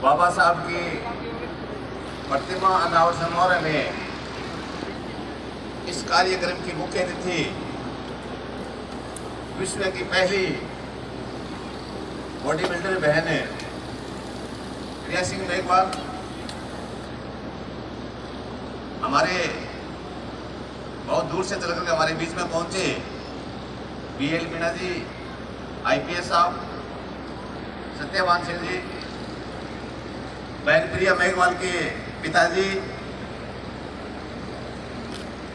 बाबा साहब की प्रतिमा अनावरण समारोह में इस कार्यक्रम की मुख्य अतिथि विश्व की पहली बॉडी बिल्डर बहन है प्रिया सिंह मेघवाल, हमारे बहुत दूर से चल करके हमारे बीच में पहुंचे BL मीणा जी, IPS साहब, सत्यवान सिंह जी, बहन प्रिया मेघवाल के पिताजी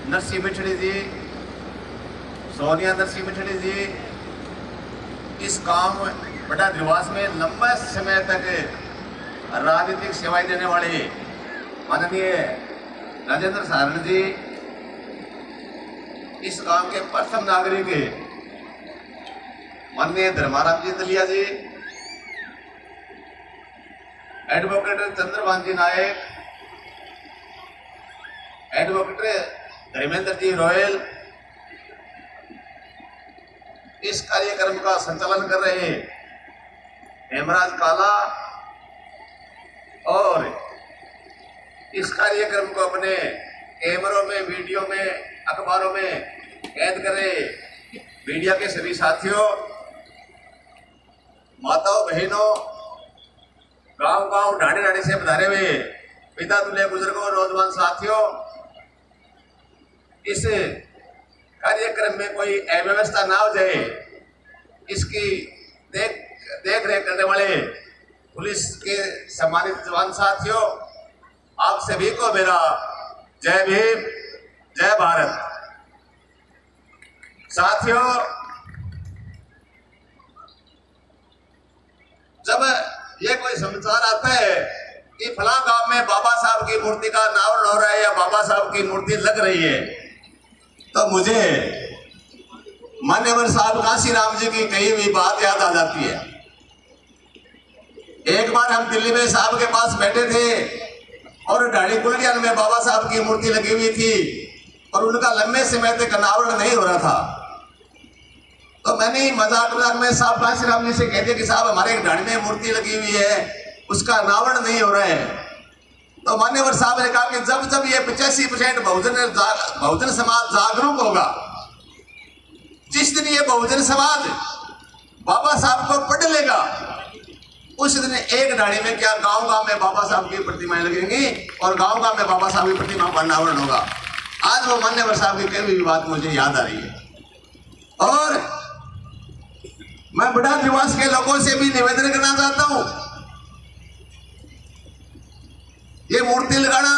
नरसिंह मिठड़ी जी, सोनिया नरसिंह मिठड़ी जी, इस गांव बड़ा निवास में लंबा समय तक राजनीतिक सेवाएं देने वाले माननीय राजेंद्र सारण जी, इस गांव के प्रथम नागरिक माननीय धर्माराम जी दलिया जी, एडवोकेट चंद्रभान जी नायक, एडवोकेट धर्मेंद्र जी रॉयल, इस कार्यक्रम का संचालन कर रहे हेमराज काला और इस कार्यक्रम को अपने कैमरों में, वीडियो में, अखबारों में कैद करे मीडिया के सभी साथियों, माताओं, बहनों, गांव-गांव, ढाणी-ढाणी से पधारे हुए पिता तुल्य बुजुर्गों, नौजवान साथियों, इस कार्यक्रम में कोई अव्यवस्था ना हो जाए, इसकी देख रेख करने वाले पुलिस के सम्मानित जवान साथियों, आप सभी को मेरा जय भीम, जय भारत। साथियों, जब ये कोई समाचार आता है कि फलां गांव में बाबा साहब की मूर्ति का अनावरण हो रहा है या बाबा साहब की मूर्ति लग रही है, तो मुझे मान्यवर साहब काशीराम जी की कही हुई बात याद आ जाती है। एक बार हम दिल्ली में साहब के पास बैठे थे और ढाणी कुलडियान में बाबा साहब की मूर्ति लगी हुई थी और उनका लंबे समय तक अनावरण नहीं हो रहा था। तो मैंने मजाक में साहब काशीराम जी से कह दिया कि साहब हमारे एक ढाणी में मूर्ति लगी हुई है, उसका अनावरण नहीं हो रहा है। तो मान्यवर साहब ने कहा कि जब जब ये 85% बहुजन समाज जागरूक होगा, जिस दिन ये बहुजन समाज बाबा साहब को पढ़ लेगा, उस दिन एक ढाणी में क्या गांव-गांव में बाबा साहब की प्रतिमाएं लगेंगी और गांव-गांव में बाबा साहब की प्रतिमा का अनावरण होगा। आज वो मान्यवर साहब की कही हुई बात मुझे याद आ रही है और मैं बड़ा निवास के लोगों से भी निवेदन करना चाहता हूं, ये मूर्ति लगाना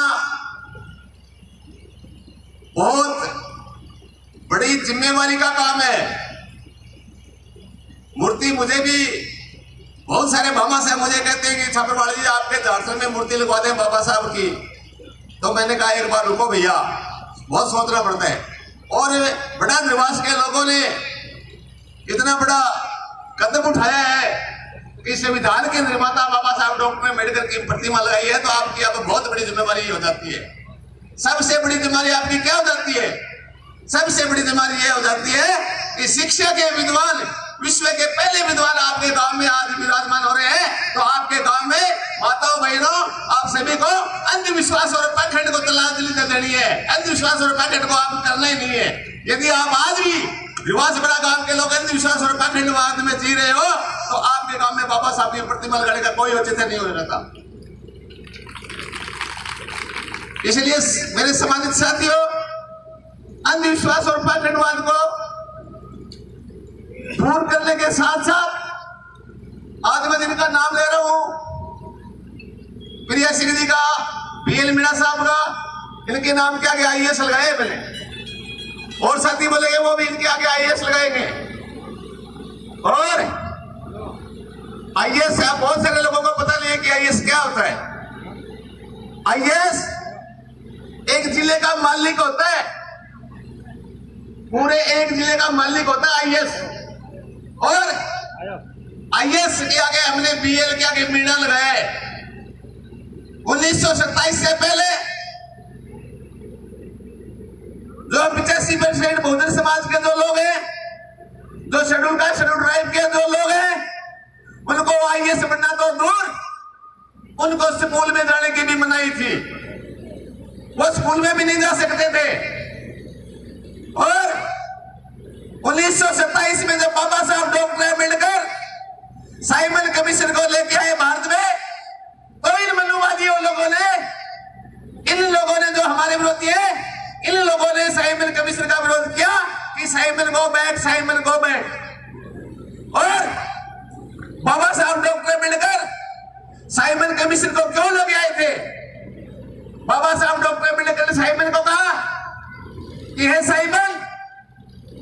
बहुत बड़ी जिम्मेवारी का काम है। मूर्ति मुझे भी बहुत सारे भामा से मुझे कहते हैं कि छापरवाड़ी जी आपके झारखंड में मूर्ति लगवा दें बाबा साहब की। तो मैंने कहा एक बार रुको भैया, बहुत सोचना पड़ता है। और बड़ा निवास के लोगों ने इतना बड़ा कदम उठाया है कि संविधान के निर्माता बाबा साहब डॉक्टर अम्बेडकर की प्रतिमा लगाई है, तो आपकी अब बहुत बड़ी जिम्मेवारी हो जाती है। सबसे बड़ी जिम्मेवारी आपकी क्या हो जाती है? सबसे बड़ी जिम्मेवारी यह हो जाती है कि शिक्षा के विद्वान, विश्व के पहले विद्वान आपके गांव में आज विराजमान हो रहे हैं। तो आपके गांव में माताओं, बहनों, आप सभी को अंधविश्वास और पाखंड को तलाशली देनी है। अंधविश्वास और पाखंड को आप करना ही नहीं है। यदि आप आज भी निवास बड़ा गांव के लोग अंधविश्वास और पाखंडवाद में जी रहे हो, तो आपके गांव में बाबा साहब की प्रतिमा लगाने का कोई औचित्य नहीं हो रहता। इसलिए मेरे सम्मानित साथियों, अंधविश्वास और पाखंडवाद को दूर करने के साथ साथ आज मैं जिनका नाम ले रहा हूं, प्रिया सिंह जी का, BL मीणा साहब का, इनके नाम के आगे IAS लगाए मैंने, और साथी बोलेंगे वो भी इनके आगे IAS लगाएंगे। और IAS है, बहुत सारे लोगों को पता नहीं है कि IAS क्या होता है। IAS एक जिले का मालिक होता है, पूरे एक जिले का मालिक होता है IAS। और IAS के आगे हमने BL के आगे मीणा लगाया है। 1927 से पहले जो 85% बहुजन समाज के जो लोग हैं, जो शेड्यूल कास्ट शेड्यूल ट्राइब के जो लोग हैं, उनको IAS बनना तो दूर, उनको स्कूल में जाने की भी मनाही थी, वो स्कूल में भी नहीं जा सकते थे। और 1927 में जब बाबा साहब डॉक्टर अम्बेडकर साइमन कमीशन को लेके आए भारत में, तो इन मनुवादियों लोगों ने, इन लोगों ने जो हमारे विरोधी है, इन लोगों ने साइमन कमीशन का विरोध किया कि Simon go back, Simon go back. और बाबा साहब डॉक्टर अम्बेडकर साइमन कमीशन को क्यों लेके आए थे? बाबा साहब डॉक्टर अम्बेडकर ने साइमन को कहा कि हे साइमन,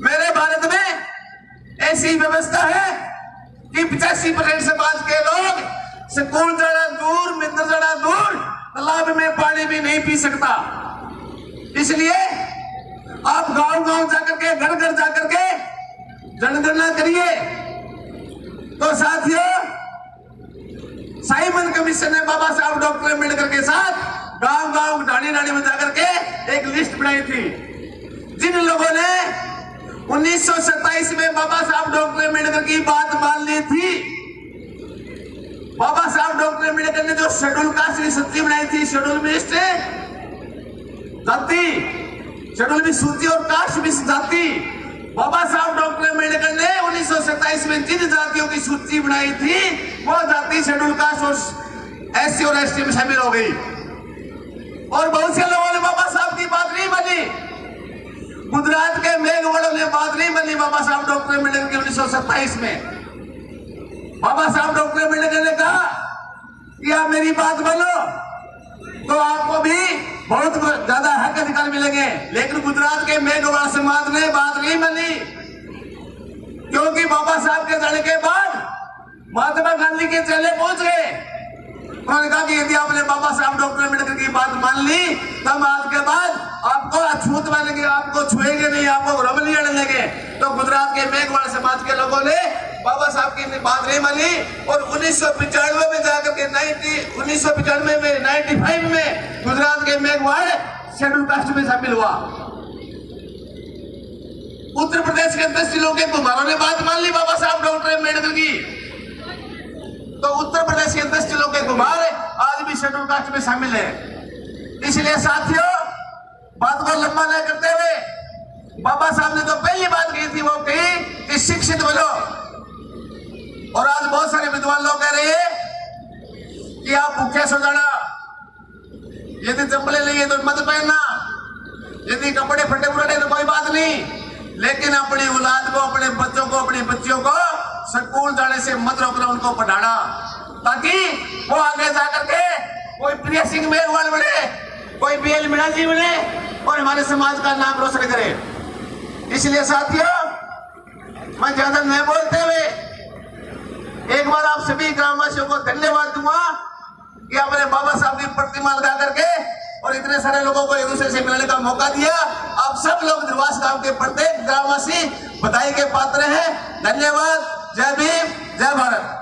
मेरे भारत में ऐसी व्यवस्था है कि 85% समाज के लोग स्कूल जाना दूर, मित्र जाना दूर, तालाब में पानी भी नहीं पी सकता। इसलिए आप गांव-गांव जाकर के, घर-घर जाकर के जनगणना करिए। तो साथियों, साइमन कमीशन ने बाबा साहब डॉक्टर अम्बेडकर के साथ गांव-गांव, ढाणी-ढाणी में जाकर के एक लिस्ट बनाई थी। जिन लोगों ने 1927 में बाबा साहब डॉक्टर अम्बेडकर की बात मान ली थी, बाबा साहब डॉक्टर अम्बेडकर ने जो शेड्यूल कास्ट की सूची बनाई थी, शेड्यूल में जाति, शेड्यूल में सूची और कास्ट में जाति, बाबा साहब डॉक्टर अम्बेडकर ने 1927 में जिन जातियों की सूची बनाई थी, वो जाति शेड्यूल कास्ट और एससी और एसटी में शामिल हो गई। और बहुत से लोगों ने बाबा साहब की बात नहीं मानी। गुजरात के मेघवाड़ों ने बात नहीं मानी बाबा साहब डॉक्टर अम्बेडकर की 1927 में। बाबा साहब डॉक्टर अम्बेडकर ने कहा कि आप मेरी बात मानो तो आपको भी बहुत ज्यादा हक अधिकार मिलेंगे। लेकिन गुजरात के मेघवाड़ समाज ने बात नहीं मानी, क्योंकि बाबा साहब के जाने के बाद महात्मा गांधी के चेले पहुंच गए। उन्होंने कहा कि यदि आपने बाबा साहब डॉक्टर अम्बेडकर की बात मान ली, तब आज के बाद आपको अछूत मानेंगे, आपको छुएंगे नहीं, आपको रब नहीं आने लगे। तो गुजरात के मेघवाड़ समाज के लोगों ने बाबा साहब की बात नहीं मानी और 1995 में जाकर के 1995 में 95 में गुजरात के मेघवाड़ शेड्यूल कास्ट में शामिल हुआ। उत्तर प्रदेश के 10 जिलों के कुम्हारों ने बात मान ली बाबा साहब डॉक्टर अम्बेडकर की, तो उत्तर प्रदेश के 10 जिलों के कुम्हार आज भी शेड्यूल कास्ट में शामिल है। इसलिए साथियों, बात को लंबा न करते हुए बाबा साहब ने तो पहली बात कही थी, वो कही कि शिक्षित बनो। और आज बहुत सारे विद्वान लोग कह रहे हैं कि आप भूखे सो जाना, यदि चप्पलें लिए तो मत पहनना, यदि कपड़े फटे पुराने तो कोई बात नहीं, लेकिन अपनी औलाद को, अपने बच्चों को, अपनी बच्चियों को स्कूल जाने से मत रोकना, उनको पढ़ाना, ताकि वो आगे जाकर के कोई प्रिय सिंह मेघवाल बने, कोई बीएल मीणा जी बने और हमारे समाज का नाम रोशन करे। इसलिए साथियों, मैं ज्यादा नहीं बोलते हुए एक बार आप सभी ग्रामवासियों को धन्यवाद दूंगा कि आपने बाबा साहब की प्रतिमा लगा करके और इतने सारे लोगों को एक दूसरे से मिलने का मौका दिया। आप सब लोग निर्वास गांव के प्रत्येक ग्रामवासी बधाई के पात्र हैं। धन्यवाद। जय भीम, जय भारत।